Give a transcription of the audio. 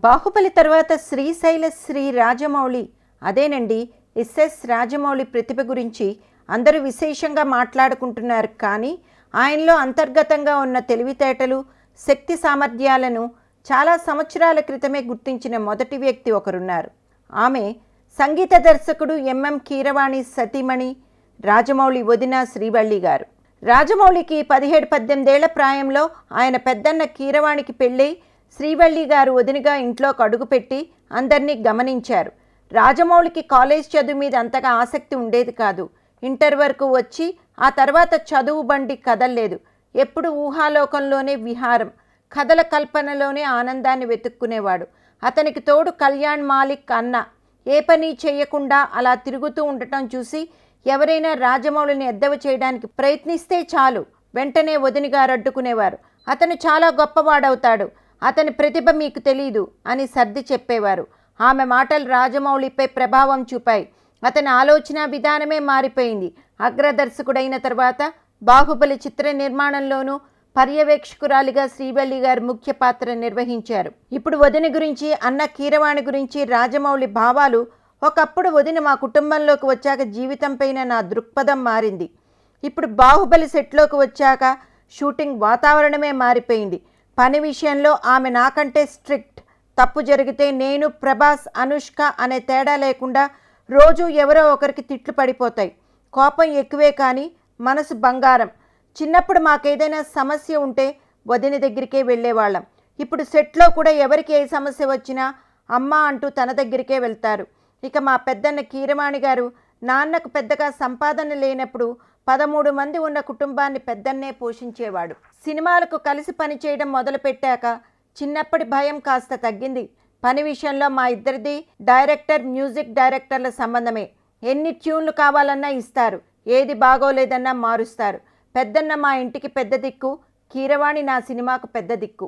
బాహుబలి తర్వాత శ్రీశైల శ్రీ రాజమౌళి అదేనండి ఎస్ఎస్ రాజమౌళి ప్రతిభ గురించి అందరూ విశేషంగా మాట్లాడుకుంటున్నారు. కానీ ఆయనలో అంతర్గతంగా ఉన్న తెలివితేటలు, శక్తి సామర్థ్యాలను చాలా సంవత్సరాల క్రితమే గుర్తించిన మొదటి వ్యక్తి ఒకరున్నారు. ఆమె సంగీత దర్శకుడు ఎంఎం కీరవాణి సతీమణి రాజమౌళి వదిన శ్రీవల్లి గారు. రాజమౌళికి 17-18 ఏళ్ల ప్రాయంలో ఆయన పెద్దన్న కీరవాణికి పెళ్ళై శ్రీవల్లి గారు వదినగా ఇంట్లోకి అడుగుపెట్టి అందరినీ గమనించారు. రాజమౌళికి కాలేజ్ చదువు మీద అంతగా ఆసక్తి ఉండేది కాదు. ఇంటర్ వరకు వచ్చి ఆ తర్వాత చదువు బండి కదల్లేదు. ఎప్పుడు ఊహాలోకంలోనే విహారం, కథల కల్పనలోనే ఆనందాన్ని వెతుక్కునేవాడు. అతనికి తోడు కళ్యాణ్ మాలిక్ అన్న ఏ పని చేయకుండా అలా తిరుగుతూ ఉండటం చూసి ఎవరైనా రాజమౌళిని ఎద్దవ చేయడానికి ప్రయత్నిస్తే చాలు వెంటనే వదినగారు అడ్డుకునేవారు. అతను చాలా గొప్పవాడవుతాడు, అతని ప్రతిభ మీకు తెలీదు అని సర్ది చెప్పేవారు. ఆమె మాటలు రాజమౌళిపై ప్రభావం చూపాయి. అతని ఆలోచన విధానమే మారిపోయింది. అగ్రదర్శకుడైన తర్వాత బాహుబలి చిత్ర నిర్మాణంలోనూ పర్యవేక్షకురాలిగా శ్రీవల్లి గారు ముఖ్య పాత్ర నిర్వహించారు. ఇప్పుడు వదిన గురించి, అన్న కీరవాణి గురించి రాజమౌళి భావాలు: ఒకప్పుడు వదిన మా కుటుంబంలోకి వచ్చాక జీవితంపైన నా దృక్పథం మారింది. ఇప్పుడు బాహుబలి సెట్లోకి వచ్చాక షూటింగ్ వాతావరణమే మారిపోయింది. పని విషయంలో ఆమె నాకంటే స్ట్రిక్ట్. తప్పు జరిగితే నేను, ప్రభాస్, అనుష్క అనే తేడా లేకుండా రోజు ఎవరో ఒకరికి తిట్లు పడిపోతాయి. కోపం ఎక్కువే కానీ మనసు బంగారం. చిన్నప్పుడు మాకేదైనా సమస్య ఉంటే వదిన దగ్గరికే వెళ్ళేవాళ్ళం. ఇప్పుడు సెట్లో కూడా ఎవరికి ఏ సమస్య వచ్చినా అమ్మ అంటూ తన దగ్గరికే వెళ్తారు. ఇక మా పెద్దన్న కీరవాణి గారు నాన్నకు పెద్దగా సంపాదన లేనప్పుడు 13 మంది ఉన్న కుటుంబాన్ని పెద్దన్నే పోషించేవాడు. సినిమాలకు కలిసి పనిచేయడం మొదలుపెట్టాక చిన్నప్పటి భయం కాస్త తగ్గింది. పని విషయంలో మా ఇద్దరిది డైరెక్టర్, మ్యూజిక్ డైరెక్టర్ల సంబంధమే. ఎన్ని ట్యూన్లు కావాలన్నా ఇస్తారు, ఏది బాగోలేదన్నా మారుస్తారు. పెద్దన్న మా ఇంటికి పెద్ద దిక్కు, కీరవాణి నా సినిమాకు పెద్ద దిక్కు.